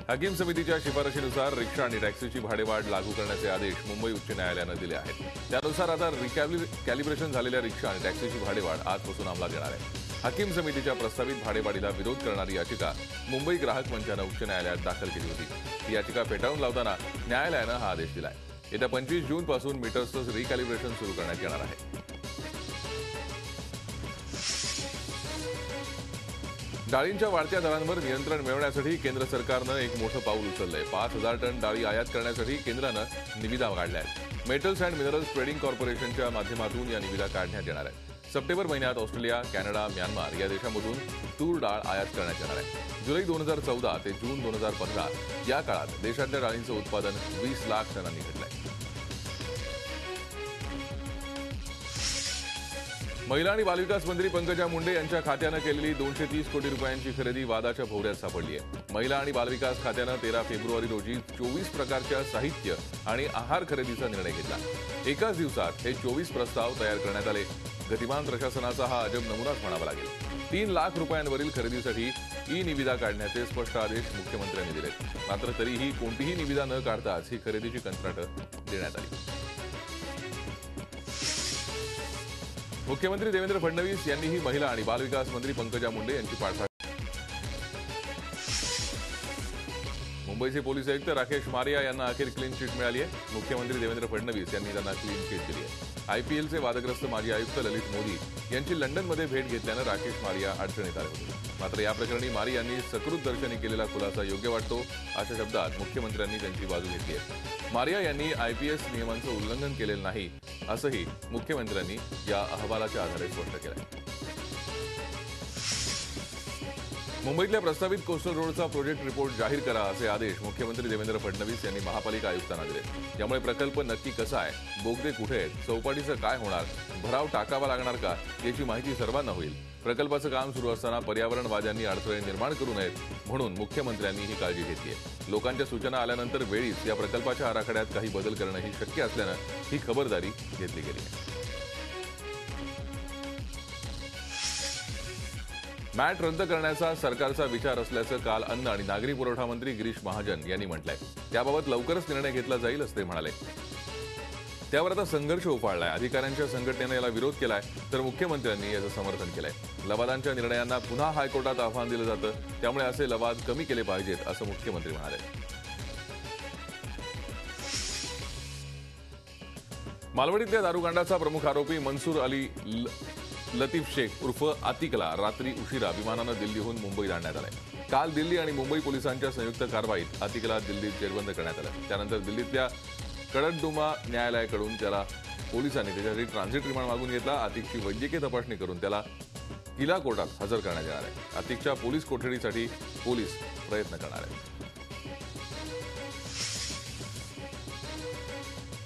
हाकीम समितीच्या शिफारशीनुसार रिक्षा आणि टॅक्सीची भाडेवाढ लागू करण्याचे आदेश मुंबई उच्च न्यायालयानं दिले आहेत। त्यानुसार आता कॅलिब्रेशन झालेल्या रिक्षा आणि टॅक्सीची भाडेवाढ आजपासून अंमलात येणार आहे। हाकीम समितीच्या प्रस्तावित भाडेवाढीला विरोध करणारी याचिका मुंबई ग्राहक मंचानं उच्च न्यायालयात दाखल केली होती। ही याचिका फेटाळून लावताना न्यायालयानं हा आदेश दिलाय। येत्या 25 जूनपासून मीटर्सचं रिकॅलिब्रेशन सुरू करण्यात येणार आहे। डाळींच्या वाढत्या दरांवर नियंत्रण मिळवण्यासाठी केंद्र सरकारनं एक मोठं पाऊल उचललंय। 5000 टन डाळी आयात करण्यासाठी केंद्रानं निविदा काढल्या आहेत। मेटल्स अँड मिनरल्स ट्रेडिंग कॉर्पोरेशनच्या माध्यमातून या निविदा काढण्यात येणार आहेत। सप्टेंबर महिन्यात ऑस्ट्रेलिया, कॅनडा, म्यानमार या देशांमधून तूर डाळ आयात करण्यात येणार आहे। जुलै 2014 ते जून 2015 या काळात देशातल्या डाळींचं उत्पादन 20 लाख टनांनी घटलंय। महिला आणि बालविकास मंत्री पंकजा मुंडे यांच्या खात्यानं केलेली 230 कोटी रुपयांची खरेदी वादाच्या भोवऱ्यात सापडली आहे। महिला आणि बालविकास खात्यानं 13 फेब्रुवारी रोजी 24 प्रकारच्या साहित्य आणि आहार खरेदीचा निर्णय घेतला। एकाच दिवसात हे 24 प्रस्ताव तयार करण्यात आले। गतिमान प्रशासनाचा हा अजब नमुनाच म्हणावा लागेल। 3 लाख रुपयांवरील खरेदीसाठी ई निविदा काढण्याचे स्पष्ट आदेश मुख्यमंत्र्यांनी दिले। मात्र तरीही कोणतीही निविदा न काढताच ही खरेदीची कंत्राटं देण्यात आली। मुख्यमंत्री देवेंद्र फडणवीस यांनीही महिला आणि बालविकास मंत्री पंकजा मुंडे यांची पाठराखण। मुंबईचे पोलीस आयुक्त राकेश मारिया यांना अखेर क्लीन चिट मिळाली आहे। मुख्यमंत्री देवेंद्र फडणवीस यांनी त्यांना क्लीन चिट दिली आहे। आयपीएलचे वादग्रस्त माजी आयुक्त ललित मोदी यांची लंडनमध्ये भेट घेतल्यानं राकेश मारिया अडचणीत आले होते। मात्र या प्रकरणी मारी यांनी सकृत दर्शनी केलेला खुलासा योग्य वाटतो अशा शब्दात मुख्यमंत्र्यांनी त्यांची बाजू घेतली आहे। मारिया यांनी आयपीएस नियमांचं उल्लंघन केलेलं नाही असंही मुख्यमंत्र्यांनी या अहवालाच्या आधारे स्पष्ट केलं। मुंबईतल्या प्रस्तावित कोस्टल रोडचा प्रोजेक्ट रिपोर्ट जाहीर करा असे आदेश मुख्यमंत्री देवेंद्र फडणवीस यांनी महापालिका आयुक्तांना दिले। त्यामुळे प्रकल्प नक्की कसा आहे, बोगदे कुठे आहेत, चौपाटीचं काय होणार, भराव टाकावा लागणार का याची माहिती सर्वांना होईल। प्रकल्पाचं काम सुरू असताना पर्यावरणवाद्यांनी अडथळे निर्माण करू नयेत म्हणून मुख्यमंत्र्यांनी ही काळजी घेतली आहे। लोकांच्या सूचना आल्यानंतर वेळीच या प्रकल्पाच्या आराखड्यात काही बदल करणंही शक्य असल्यानं ही खबरदारी घेतली गेली आहे। मॅट रद्द करण्याचा सरकारचा विचार असल्याचं काल अन्न आणि नागरी पुरवठा मंत्री गिरीश महाजन यांनी म्हटलंय। त्याबाबत लवकरच निर्णय घेतला जाईल असं ते म्हणाले। त्यावर आता संघर्ष उफाळलाय। अधिकाऱ्यांच्या संघटनेने याला विरोध केलाय तर मुख्यमंत्र्यांनी याचं समर्थन केलंय। लवादांच्या निर्णयांना पुन्हा हायकोर्टात आव्हान दिलं जातं, त्यामुळे असे लवाद कमी केले पाहिजेत असं मुख्यमंत्री म्हणाले। मालवणीतल्या दारूकांडाचा प्रमुख आरोपी मनसूर अली लतीफ शेख उर्फ आतिकला रात्री उशिरा विमानानं दिल्लीहून मुंबईत आणण्यात आलंय। काल दिल्ली आणि मुंबई पोलिसांच्या संयुक्त कारवाईत आतिकला दिल्लीत जेरबंद करण्यात आलं। त्यानंतर दिल्लीतल्या कडकडडुमा न्यायालयाकडून त्याला पोलिसांनी त्याच्यासाठी ट्रान्झिट रिमांड मागून घेतला। आतिकची वैद्यकीय तपासणी करून त्याला किला कोर्टात हजर करण्यात येणार आहे। आतिकच्या पोलीस कोठडीसाठी पोलीस प्रयत्न करणार आहेत।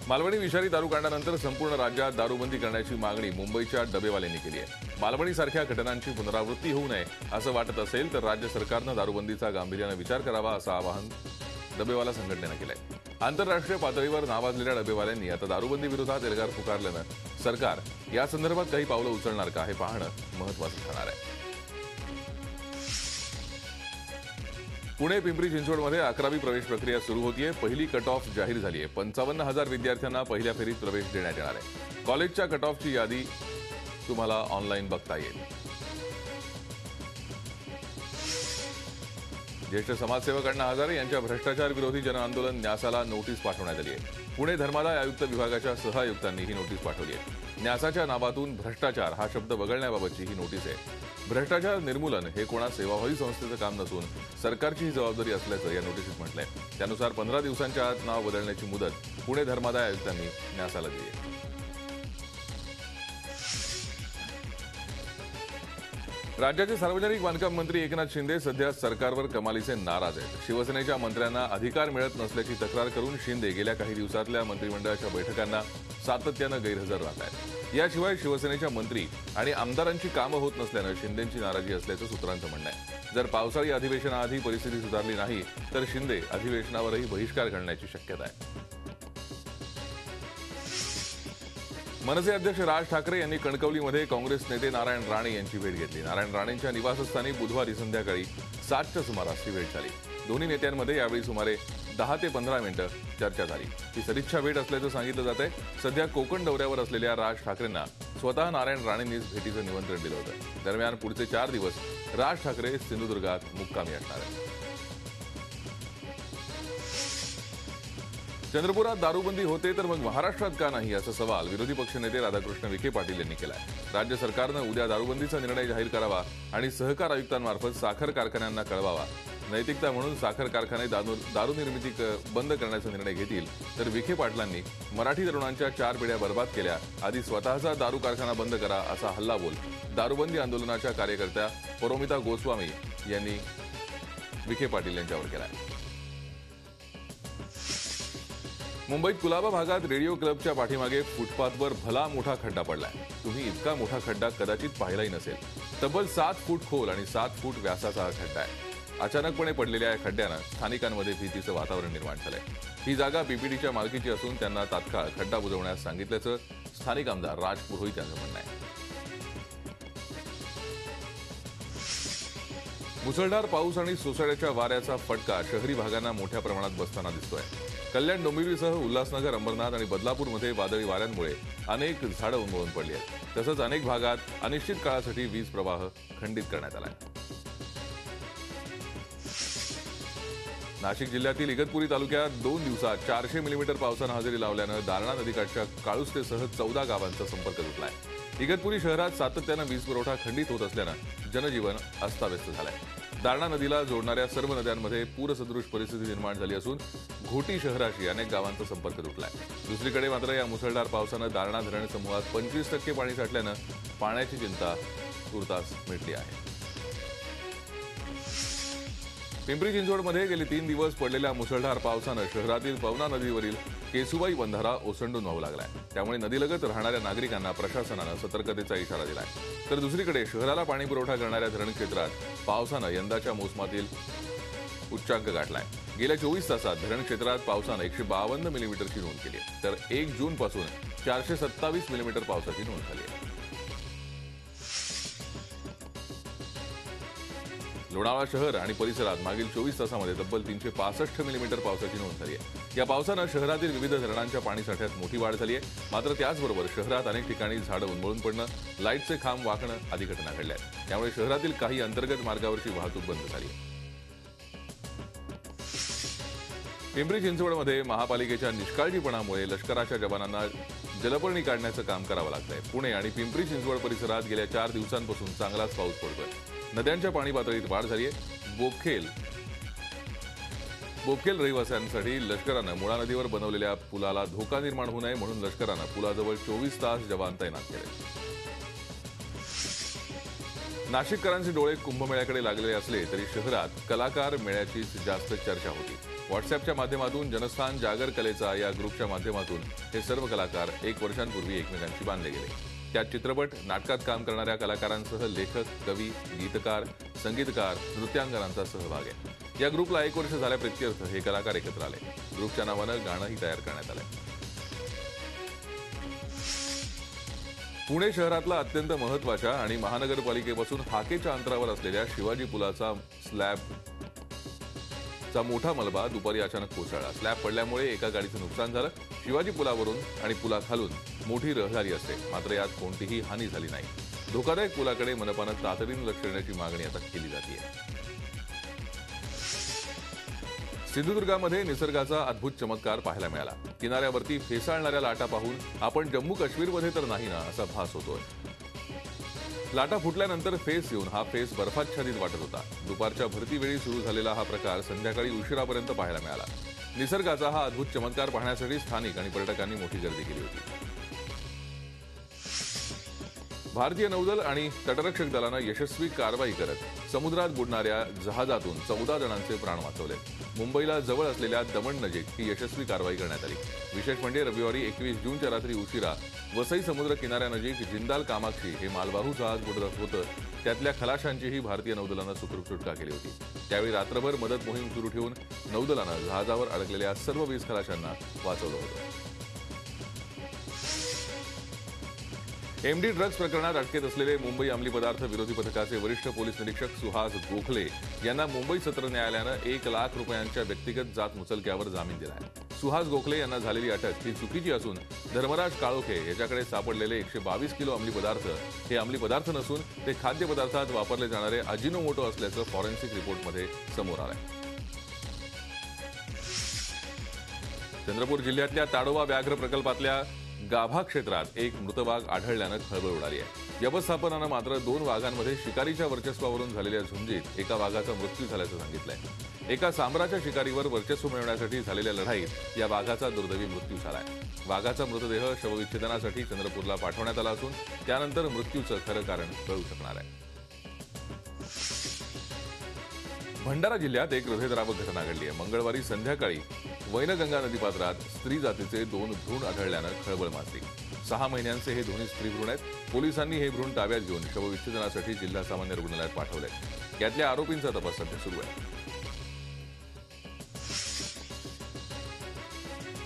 मालवणी विषारी दारूकांडानंतर संपूर्ण राज्यात दारूबंदी करण्याची मागणी मुंबईच्या डबेवाल्यांनी केली आहे। मालवणीसारख्या घटनांची पुनरावृत्ती होऊ नये असं वाटत असेल तर राज्य सरकारनं दारूबंदीचा गांभीर्यानं विचार करावा असं आवाहन डबेवाला संघटनेनं केलंय। आंतरराष्ट्रीय पातळीवर नावाजलेल्या डबेवाल्यांनी आता दारूबंदी विरोधात एल्गार पुकारल्यानं सरकार या संदर्भात काही पावलं उचलणार का हे पाहणं महत्त्वाचं ठरणार आहे। पुणे पिंपरी चिंचवडमध्ये 11वी प्रवेश प्रक्रिया सुरू होतीये। पहिली कट ऑफ जाहीर झाली आहे। 55,000 विद्यार्थ्यांना पहिल्या फेरीत प्रवेश देण्यात येणार आहे। कॉलेजच्या कट ऑफची यादी तुम्हाला ऑनलाईन बघता येईल। ज्येष्ठ समाजसेवक अण्णा हजारे यांच्या भ्रष्टाचार विरोधी जनआंदोलन न्यासाला नोटीस पाठवण्यात आली आहे। पुणे धर्मादाय आयुक्त विभागाच्या सहआयुक्तांनी ही नोटीस पाठवली आहे। न्यासाच्या नावातून भ्रष्टाचार हा शब्द वगळण्याबाबतची ही नोटीस आहे। भ्रष्टाचार निर्मूलन हे कोणा सेवाभावी संस्थेचं काम नसून सरकारची ही जबाबदारी असल्याचं या नोटीसीत म्हटलंय। त्यानुसार 15 दिवसांच्या आत नाव बदलण्याची मुदत पुणे धर्मादाय आयुक्तांनी न्यासाला दिली आहे। राज्याचे सार्वजनिक बांधकाम मंत्री एकनाथ शिंदे सध्या सरकारवर कमालीचे नाराज आहेत। शिवसेनेच्या मंत्र्यांना अधिकार मिळत नसल्याची तक्रार करून शिंदे गेल्या काही दिवसातल्या मंत्रिमंडळाच्या बैठकांना सातत्यानं गैरहजर राहत आहेत। याशिवाय शिवसेनेच्या मंत्री आणि आमदारांची कामं होत नसल्यानं शिंदेंची नाराजी असल्याचं सूत्रांचं म्हणणं आहे। जर पावसाळी अधिवेशनाआधी परिस्थिती सुधारली नाही तर शिंदे अधिवेशनावरही बहिष्कार घालण्याची शक्यता आहे। मनसे अध्यक्ष राज ठाकरे यांनी कणकवलीमध्ये काँग्रेस नेते नारायण राणे यांची भेट घेतली. नारायण राणेंच्या निवासस्थानी बुधवारी संध्याकाळी 7च्या सुमारास ही भेट झाली. दोन्ही नेत्यांमध्ये यावेळी सुमारे 10 ते 15 मिनिटं चर्चा झाली. ही सदिच्छा भेट असल्याचं सांगितलं जात आहे. सध्या कोकण दौऱ्यावर असलेल्या राज ठाकरेंना स्वतः नारायण राणेंनीच भेटीचं निमंत्रण दिलं होतं. दरम्यान पुढचे 4 दिवस राज ठाकरे सिंधुदुर्गात मुक्कामी असणार आहेत. चंद्रपुरात दारूबंदी होते तर मग महाराष्ट्रात का नाही, असा सवाल विरोधी पक्षनेते राधाकृष्ण विखे पाटील यांनी केला आहे. राज्य सरकारनं उद्या दारूबंदीचा निर्णय जाहीर करावा आणि सहकार आयुक्तांमार्फत साखर कारखान्यांना कळवावा. नैतिकता म्हणून साखर कारखाने दारू निर्मिती बंद करण्याचा निर्णय घेतील तर विखे पाटलांनी मराठी तरुणांच्या 4 पिढ्या बर्बाद केल्या, आधी स्वतःचा दारू कारखाना बंद करा, असा हल्लाबोल दारूबंदी आंदोलनाच्या कार्यकर्त्या परोमिता गोस्वामी यांनी विखे पाटील यांच्यावर केला आहे. मुंबईत कुलाबा भागात रेडिओ क्लबच्या पाठीमागे फुटपाथवर भला मोठा खड्डा पडलाय. तुम्ही इतका मोठा खड्डा कदाचित पाहिलाही नसेल. तब्बल 7 फूट खोल आणि 7 फूट व्यासाचा हा खड्डा आहे. अचानकपणे पडलेल्या या खड्ड्यानं स्थानिकांमध्ये भीतीचं वातावरण निर्माण झालंय. ही जागा बीपीडीच्या मालकीची असून त्यांना तात्काळ खड्डा बुजवण्यास सांगितल्याचं स्थानिक आमदार राज पुरोहित यांचं म्हणणं आहे. मुसळधार पाऊस आणि सोसाट्याच्या वाऱ्याचा फटका शहरी भागांना मोठ्या प्रमाणात बसताना दिसतोय. कल्याण डोंबिवलीसह उल्हासनगर, अंबरनाथ आणि बदलापूरमध्ये वादळी वाऱ्यांमुळे अनेक झाडं उन्मळून पडली आहेत. तसंच अनेक भागात अनिश्चित काळासाठी वीज प्रवाह खंडित करण्यात आलाय. नाशिक जिल्ह्यातील इगतपुरी तालुक्यात 2 दिवसात 400 मिलीमीटर पावसानं हजेरी लावल्यानं दारणा नदीकाठच्या काळुस्तेसह 14 गावांचा संपर्क तुटलाय. इगतपुरी शहरात सातत्यानं वीज पुरवठा खंडित होत असल्यानं जनजीवन अस्ताव्यस्त झालंय. दारणा नदीला जोडणाऱ्या सर्व नद्यांमध्ये पूरसदृश परिस्थिती निर्माण झाली असून घोटी शहराशी अनेक गावांचा संपर्क तुटलाय. दुसरीकडे मात्र या मुसळधार पावसानं दारणा धरण समूहात 25% पाणी साठल्यानं पाण्याची चिंता तुर्तास मिटली आहे. पिंपरी चिंचवडमध्ये गेले 3 दिवस पडलेल्या मुसळधार पावसानं शहरातील पवना नदीवरील केसुबाई बंधारा ओसंडून वाहू लागलाय. त्यामुळे नदीलगत राहणाऱ्या नागरिकांना प्रशासनानं सतर्कतेचा इशारा दिलाय. तर दुसरीकडे शहराला पाणी पुरवठा करणाऱ्या धरण क्षेत्रात पावसानं यंदाच्या मोसमातील उच्चांक गाठलाय. गेल्या 24 तासात धरण क्षेत्रात पावसानं 152 मिलीमीटरची नोंद केली, तर 1 जूनपासून 427 मिलीमीटर पावसाची नोंद झाली आहे. लोणावळा शहर आणि परिसरात मागील 24 तासामध्ये तब्बल 365 मिलीमीटर पावसाची नोंद झाली आहे. या पावसानं शहरातील विविध धरणांच्या पाणीसाठ्यात मोठी वाढ झाली आहे. मात्र त्याचबरोबर शहरात अनेक ठिकाणी झाडं उन्मळून पडणं, लाईटचे खांब वाकणं आदी घटना घडल्या आहेत. त्यामुळे शहरातील काही अंतर्गत मार्गावरची वाहतूक बंद झाली आहे. पिंपरी चिंचवडमध्ये महापालिकेच्या निष्काळजीपणामुळे लष्कराच्या जवानांना जलपर्णी काढण्याचं काम करावं लागतंय. पुणे आणि पिंपरी चिंचवड परिसरात गेल्या 4 दिवसांपासून चांगलाच पाऊस पडतोय. नद्यांच्या पाणी पातळीत वाढ झाली आहे. बोपखेल रहिवाशांसाठी लष्करानं मुळा नदीवर बनवलेल्या पुलाला धोका निर्माण होऊ नये म्हणून लष्करानं पुलाजवळ 24 तास जवान तैनात केले. नाशिककरांचे डोळे कुंभमेळ्याकडे लागलेले असले तरी शहरात कलाकार मेळ्याचीच जास्त चर्चा होती. व्हॉट्सअॅपच्या माध्यमातून जनस्थान जागर कलेचा या ग्रुपच्या माध्यमातून हे सर्व कलाकार 1 वर्षांपूर्वी एकमेकांशी बांधले गेले. त्यात चित्रपट, नाटकात काम करणाऱ्या कलाकारांसह लेखक, कवी, गीतकार, संगीतकार, नृत्यांगनांचा सहभाग आहे. या ग्रुपला 1 वर्ष झाल्याप्रित्यर्थ हे कलाकार एकत्र आले. ग्रुपच्या नावानं गाणंही तयार करण्यात आलंय. पुणे शहरातला अत्यंत महत्वाच्या आणि महानगरपालिकेपासून हाकेच्या अंतरावर असलेल्या शिवाजी पुलाचा स्लॅबचा मोठा मलबा दुपारी अचानक कोसळला. स्लॅब पडल्यामुळे एका गाडीचं नुकसान झालं. शिवाजी पुलावरून आणि पुलाखालून मोठी रहदारी असते, मात्र यात कोणतीही हानी झाली नाही. धोकादायक पुलाकडे मनपानं तातडीनं लक्ष देण्याची मागणी आता केली जाते. सिंधुदुर्गामध्ये निसर्गाचा अद्भुत चमत्कार पाहायला मिळाला. किनाऱ्यावरती फेसाळणाऱ्या लाटा पाहून आपण जम्मू काश्मीरमध्ये तर नाही ना असा भास होतोय. लाटा फुटल्यानंतर फेस येऊन हा फेस बर्फाच्छादित वाटत होता. दुपारच्या भरतीवेळी सुरू झालेला हा प्रकार संध्याकाळी उशिरापर्यंत पाहायला मिळाला. निसर्गाचा हा अद्भुत चमत्कार पाहण्यासाठी स्थानिक आणि पर्यटकांनी मोठी गर्दी केली होती. भारतीय नौदल आणि तटरक्षक दलानं यशस्वी कारवाई करत समुद्रात बुडणाऱ्या जहाजातून 14 जणांचे प्राण वाचवले. मुंबईला जवळ असलेल्या दमण नजीक ही यशस्वी कारवाई करण्यात आली. विशेष म्हणजे रविवारी 21 जूनच्या रात्री उशिरा वसई समुद्र किनाऱ्यानजीक जिंदाल कामाक्षी हे मालवाहू जहाज बुडत होतं. त्यातल्या खलाशांचीही भारतीय नौदलानं सुखरूप सुटका केली होती. त्यावेळी रात्रभर मदत मोहीम सुरू ठेवून नौदलानं जहाजावर अडकलेल्या सर्व 20 खलाशांना वाचवलं होतं. एमडी ड्रग्ज प्रकरणात अटकेत असलेले मुंबई अंमली पदार्थ विरोधी पथकाचे वरिष्ठ पोलीस निरीक्षक सुहास गोखले यांना मुंबई सत्र न्यायालयानं 1 लाख रुपयांच्या व्यक्तिगत जात मुचलक्यावर जामीन दिला आहे. सुहास गोखले यांना झालेली अटक ही चुकीची असून धर्मराज काळोखे याच्याकडे सापडलेले 122 किलो अंमली पदार्थ हे अंमली पदार्थ नसून ते खाद्यपदार्थात वापरले जाणारे अजिनोमोटो असल्याचं फॉरेन्सिक रिपोर्टमध्ये समोर आलंय. चंद्रपूर जिल्ह्यातल्या ताडोबा व्याघ्र प्रकल्पातल्या गाभा क्षेत्रात एक मृत वाघ आढळल्यानं खळबळ उडाली आहे. व्यवस्थापनानं मात्र 2 वाघांमध्ये शिकारीच्या वर्चस्वावरून झालेल्या झुंजीत एका वाघाचा मृत्यू झाल्याचं सांगितलंय. एका सांबराच्या शिकारीवर वर्चस्व मिळवण्यासाठी झालेल्या लढाईत या वाघाचा दुर्दैवी मृत्यू झालाय. वाघाचा मृतदेह शवविच्छेदनासाठी चंद्रपूरला पाठवण्यात आला असून त्यानंतर मृत्यूचं खरं कारण कळू शकणार आहे. भंडारा जिल्ह्यात एक हृदयद्रावक घटना घडली आहे. मंगळवारी संध्याकाळी वैनगंगा नदीपात्रात स्त्री जातीचे 2 भ्रूण आढळल्यानं खळबळ माजली. 6 महिन्यांचे हे दोन्ही स्त्री भ्रूण आहेत. पोलिसांनी हे भ्रूण ताब्यात घेऊन शवविच्छेदनासाठी जिल्हा सामान्य रुग्णालयात पाठवले. यातल्या आरोपींचा तपास सध्या सुरू आहे.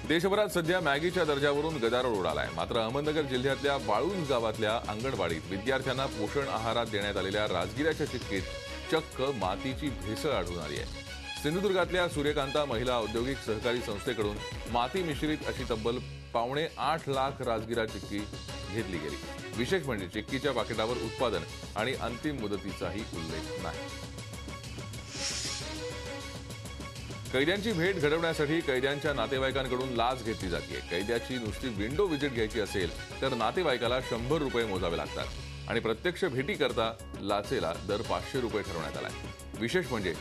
देशभरात सध्या मॅगीच्या दर्जावरून गदारोळ उडालाय. मात्र अहमदनगर जिल्ह्यातल्या बाळुंज गावातल्या अंगणवाडीत विद्यार्थ्यांना पोषण आहारात देण्यात आलेल्या राजगिऱ्याच्या चिक्कीत चक्क मातीची भेसळ आढळून आली आहे. सिंधुदुर्गातल्या सूर्यकांता महिला औद्योगिक सहकारी संस्थेकडून माती मिश्रित अशी तब्बल 8.25 लाख राजगिरा चिक्की घेतली गेली. विशेष म्हणजे चिक्कीच्या पाकिटावर उत्पादन आणि अंतिम मुदतीचाही उल्लेख नाही. कैद्यांची भेट घडवण्यासाठी कैद्यांच्या नातेवाईकांकडून लाच घेतली जाते. कैद्याची नुसती विंडो व्हिजिट घ्यायची असेल तर नातेवाईकाला 100 रुपये मोजावे लागतात आणि प्रत्यक्ष भेटीकरता लाचेला दर 500 रुपये ठरवण्यात आलाय. विशेष म्हणजे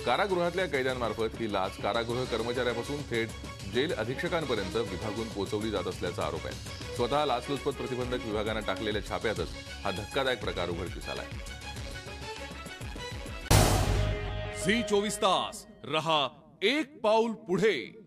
कारागृहातल्या कैद्यांमार्फत ही लाच कारागृह कर्मचाऱ्यापासून थेट जेल अधीक्षकांपर्यंत विभागून पोहोचवली जात असल्याचा आरोप आहे. स्वतः लाचलुचपत प्रतिबंधक विभागानं टाकलेल्या छाप्यातच हा धक्कादायक प्रकार उघडकीस आलाय. झी 24 तास रहा एक पाऊल पुढे.